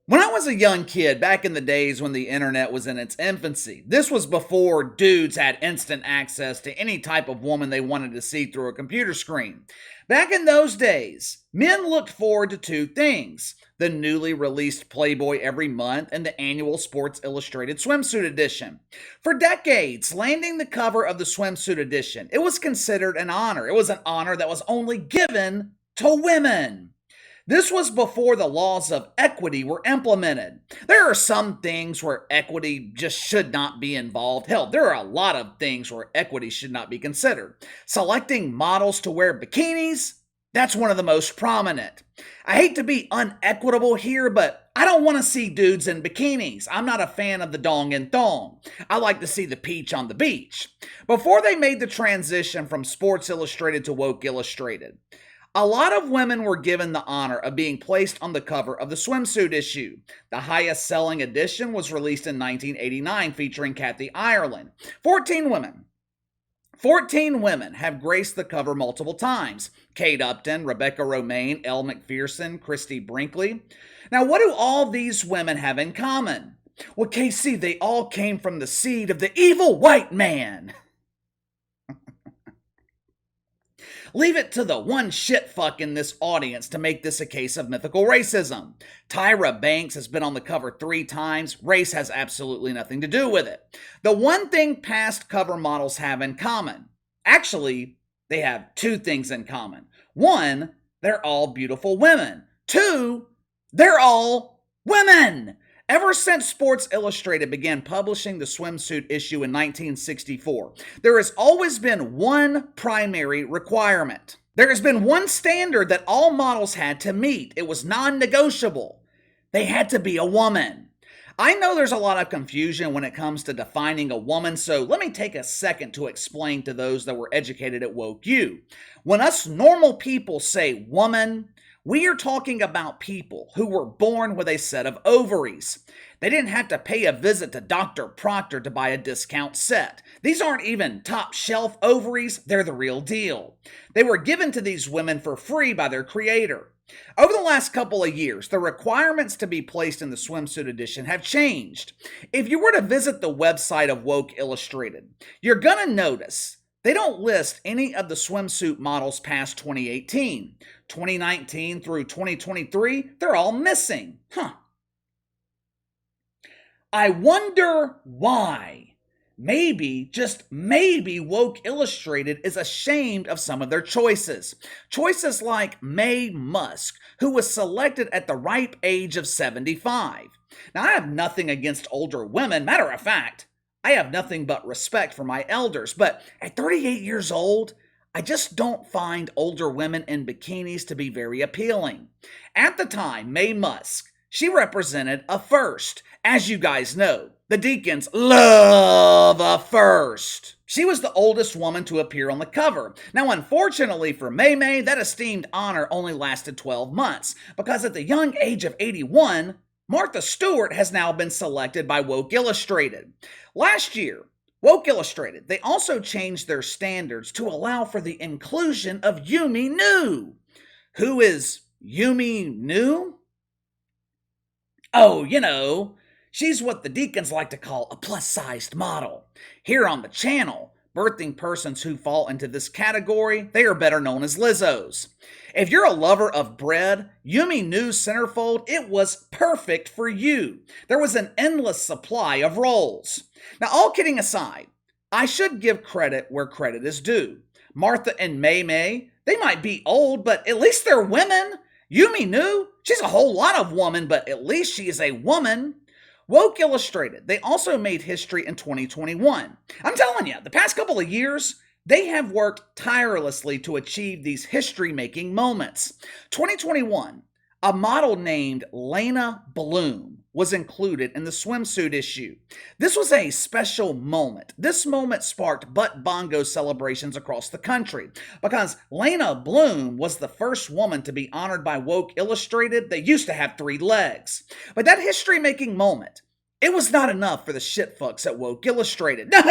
When I was a young kid, back in the days when the internet was in its infancy, this was before dudes had instant access to any type of woman they wanted to see through a computer screen. Back in those days, men looked forward to two things: the newly released Playboy every month and the annual Sports Illustrated swimsuit edition. For decades, landing the cover of the swimsuit edition, it was considered an honor. It was an honor that was only given to women. This was before the laws of equity were implemented. There are some things where equity just should not be involved. Hell, there are a lot of things where equity should not be considered. Selecting models to wear bikinis, that's one of the most prominent. I hate to be unequitable here, but I don't want to see dudes in bikinis. I'm not a fan of the dong and thong. I like to see the peach on the beach. Before they made the transition from Sports Illustrated to Woke Illustrated, a lot of women were given the honor of being placed on the cover of the swimsuit issue. The highest selling edition was released in 1989, featuring Kathy Ireland. 14 women. 14 women have graced the cover multiple times: Kate Upton, Rebecca Romaine, Elle Macpherson, Christy Brinkley. Now, what do all these women have in common? Well, KC, they all came from the seed of the evil white man. Leave it to the one shitfuck in this audience to make this a case of mythical racism. Tyra Banks has been on the cover 3 times. Race has absolutely nothing to do with it. The one thing past cover models have in common, actually, they have 2 things in common. 1, they're all beautiful women. 2, they're all women. Ever since Sports Illustrated began publishing the swimsuit issue in 1964, there has always been one primary requirement. There has been one standard that all models had to meet. It was non-negotiable. They had to be a woman. I know there's a lot of confusion when it comes to defining a woman, so let me take a second to explain to those that were educated at Woke U. When us normal people say woman, we are talking about people who were born with a set of ovaries. They didn't have to pay a visit to Dr. Proctor to buy a discount set. These aren't even top shelf ovaries, they're the real deal. They were given to these women for free by their creator. Over the last couple of years, the requirements to be placed in the swimsuit edition have changed. If you were to visit the website of Woke Illustrated, you're gonna notice they don't list any of the swimsuit models past 2018. 2019 through 2023, they're all missing. I wonder why. Maybe, just maybe, Woke Illustrated is ashamed of some of their choices. Choices like Mae Musk, who was selected at the ripe age of 75. Now, I have nothing against older women. Matter of fact, I have nothing but respect for my elders, but at 38 years old, I just don't find older women in bikinis to be very appealing. At the time, Mae Musk, she represented a first. As you guys know, the Deacons love a first. She was the oldest woman to appear on the cover. Now, unfortunately for Mae, that esteemed honor only lasted 12 months, because at the young age of 81, Martha Stewart has now been selected by Woke Illustrated. Last year, Woke Illustrated, they also changed their standards to allow for the inclusion of Yumi Nu. Who is Yumi Nu? Oh, you know, she's what the Deacons like to call a plus-sized model. Here on the channel, birthing persons who fall into this category, they are better known as Lizzos. If you're a lover of bread, Yumi Nu's centerfold, it was perfect for you. There was an endless supply of rolls. Now, all kidding aside, I should give credit where credit is due. Martha and Mae, they might be old, but at least they're women. Yumi Nu, she's a whole lot of woman, but at least she is a woman. Woke Illustrated, they also made history in 2021. I'm telling you, the past couple of years, they have worked tirelessly to achieve these history-making moments. 2021, a model named Lena Bloom was included in the swimsuit issue. This was a special moment. This moment sparked butt bongo celebrations across the country because Lena Bloom was the first woman to be honored by Woke Illustrated that used to have 3 legs. But that history-making moment, it was not enough for the shitfucks at Woke Illustrated. No.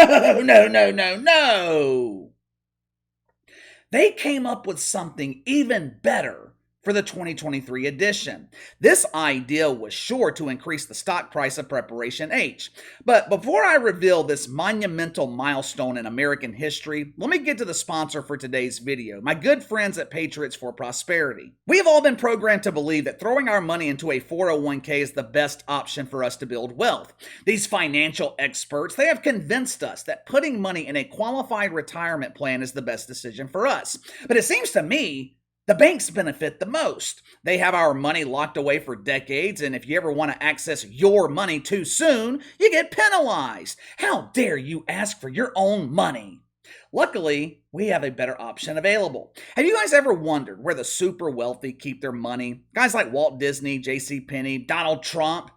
They came up with something even better for the 2023 edition. This idea was sure to increase the stock price of Preparation H. But before I reveal this monumental milestone in American history, let me get to the sponsor for today's video, my good friends at Patriots for Prosperity. We have all been programmed to believe that throwing our money into a 401k is the best option for us to build wealth. These financial experts, they have convinced us that putting money in a qualified retirement plan is the best decision for us. But it seems to me the banks benefit the most. They have our money locked away for decades, and if you ever want to access your money too soon, you get penalized. How dare you ask for your own money? Luckily, we have a better option available. Have you guys ever wondered where the super wealthy keep their money? Guys like Walt Disney, J.C. Penney, Donald Trump.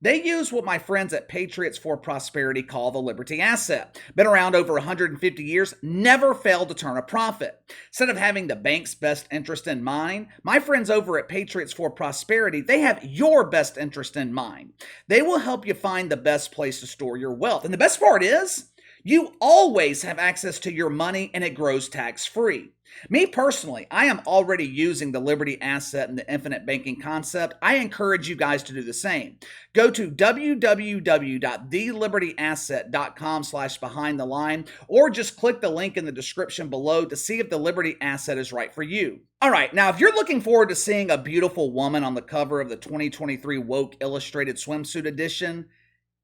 They use what my friends at Patriots for Prosperity call the Liberty Asset. Been around over 150 years, never failed to turn a profit. Instead of having the bank's best interest in mind, my friends over at Patriots for Prosperity, they have your best interest in mind. They will help you find the best place to store your wealth. And the best part is, you always have access to your money and it grows tax-free. Me personally, I am already using the Liberty Asset and the infinite banking concept. I encourage you guys to do the same. Go to www.thelibertyasset.com/behindtheline or just click the link in the description below to see if the Liberty Asset is right for you. All right, now if you're looking forward to seeing a beautiful woman on the cover of the 2023 Woke Illustrated Swimsuit Edition,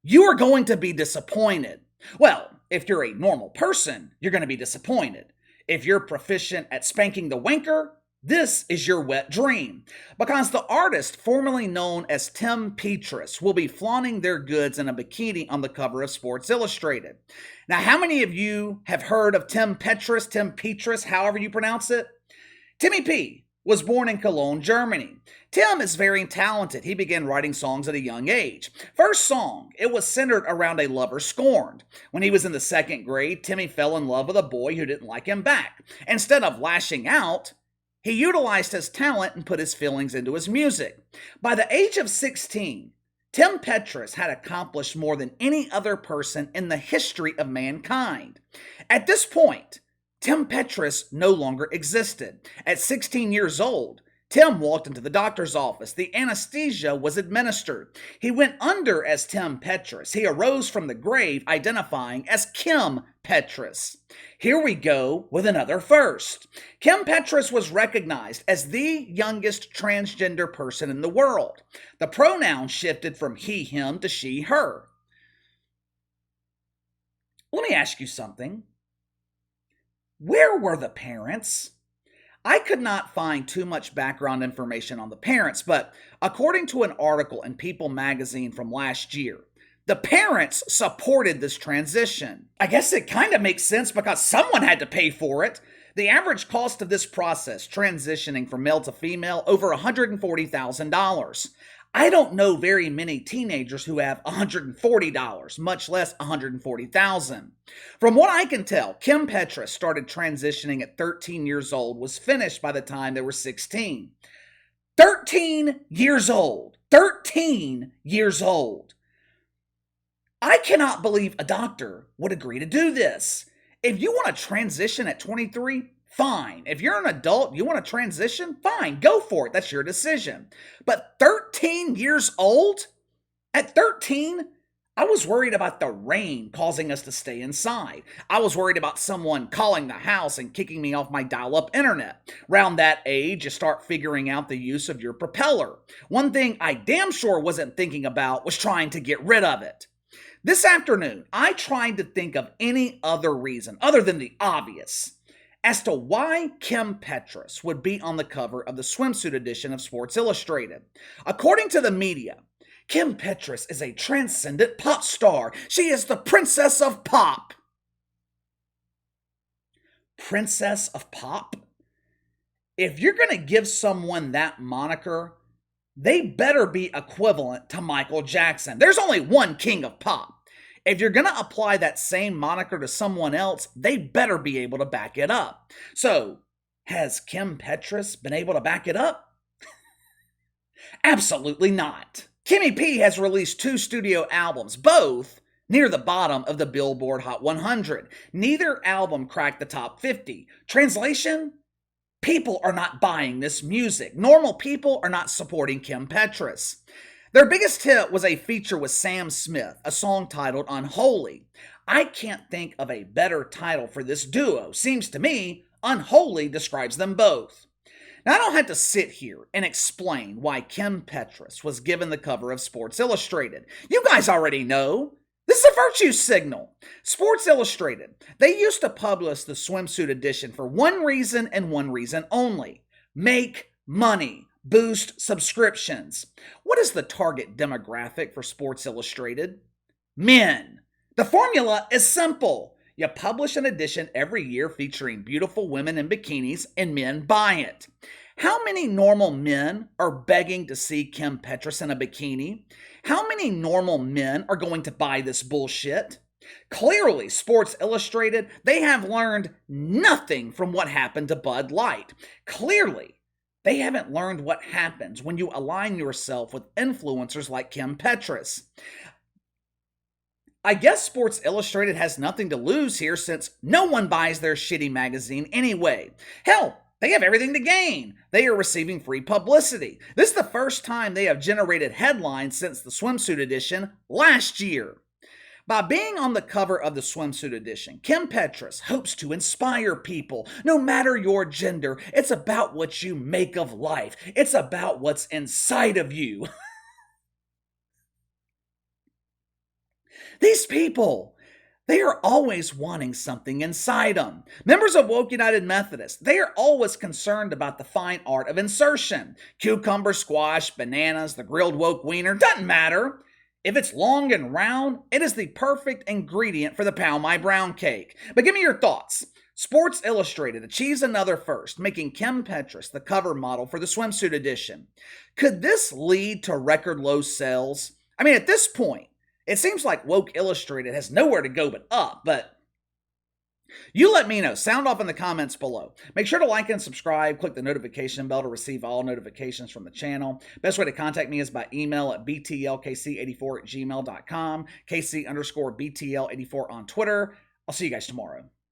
you are going to be disappointed. Well, if you're a normal person, you're going to be disappointed. If you're proficient at spanking the wanker, this is your wet dream. Because the artist formerly known as Kim Petras will be flaunting their goods in a bikini on the cover of Sports Illustrated. Now, how many of you have heard of Kim Petras, however you pronounce it? Timmy P was born in Cologne, Germany. Tim is very talented. He began writing songs at a young age. First song, it was centered around a lover scorned. When he was in the second grade, Timmy fell in love with a boy who didn't like him back. Instead of lashing out, he utilized his talent and put his feelings into his music. By the age of 16, Kim Petras had accomplished more than any other person in the history of mankind. At this point, Kim Petras no longer existed. At 16 years old, Tim walked into the doctor's office. The anesthesia was administered. He went under as Kim Petras. He arose from the grave identifying as Kim Petras. Here we go with another first. Kim Petras was recognized as the youngest transgender person in the world. The pronoun shifted from he, him to she, her. Let me ask you something. Where were the parents? I could not find too much background information on the parents, but according to an article in People magazine from last year, the parents supported this transition. I guess it kind of makes sense because someone had to pay for it. The average cost of this process, transitioning from male to female, over $140,000. I don't know very many teenagers who have $140, much less $140,000. From what I can tell, Kim Petras started transitioning at 13 years old, was finished by the time they were 16. 13 years old. 13 years old. I cannot believe a doctor would agree to do this. If you want to transition at 23, fine. If you're an adult, you want to transition, fine, go for it. That's your decision. But 13 years old? At 13, I was worried about the rain causing us to stay inside. I was worried about someone calling the house and kicking me off my dial-up internet. Around that age, you start figuring out the use of your propeller. One thing I damn sure wasn't thinking about was trying to get rid of it. This afternoon, I tried to think of any other reason, other than the obvious, as to why Kim Petras would be on the cover of the swimsuit edition of Sports Illustrated. According to the media, Kim Petras is a transcendent pop star. She is the princess of pop. Princess of pop? If you're going to give someone that moniker, they better be equivalent to Michael Jackson. There's only one king of pop. If you're going to apply that same moniker to someone else, they better be able to back it up. So, has Kim Petras been able to back it up? Absolutely not. Kimmy P has released 2 studio albums, both near the bottom of the Billboard Hot 100. Neither album cracked the top 50. Translation? People are not buying this music. Normal people are not supporting Kim Petras. Their biggest hit was a feature with Sam Smith, a song titled Unholy. I can't think of a better title for this duo. Seems to me, Unholy describes them both. Now, I don't have to sit here and explain why Kim Petras was given the cover of Sports Illustrated. You guys already know. This is a virtue signal. Sports Illustrated, they used to publish the swimsuit edition for one reason and one reason only: make money, boost subscriptions. What is the target demographic for Sports Illustrated? Men. The formula is simple. You publish an edition every year featuring beautiful women in bikinis, and men buy it. How many normal men are begging to see Kim Petras in a bikini? How many normal men are going to buy this bullshit? Clearly, Sports Illustrated, they have learned nothing from what happened to Bud Light. Clearly, they haven't learned what happens when you align yourself with influencers like Kim Petras. I guess Sports Illustrated has nothing to lose here since no one buys their shitty magazine anyway. Hell, they have everything to gain. They are receiving free publicity. This is the first time they have generated headlines since the swimsuit edition last year. By being on the cover of the swimsuit edition, Kim Petras hopes to inspire people. No matter your gender, it's about what you make of life. It's about what's inside of you. These people, they are always wanting something inside them. Members of Woke United Methodist, they are always concerned about the fine art of insertion. Cucumber, squash, bananas, the grilled woke wiener, doesn't matter. If it's long and round, it is the perfect ingredient for the Pow My Brown cake. But give me your thoughts. Sports Illustrated achieves another first, making Kim Petras the cover model for the swimsuit edition. Could this lead to record low sales? I mean, at this point, it seems like Woke Illustrated has nowhere to go but up, but you let me know. Sound off in the comments below. Make sure to like and subscribe. Click the notification bell to receive all notifications from the channel. Best way to contact me is by email at btlkc84@gmail.com, KC_BTL84 on Twitter. I'll see you guys tomorrow.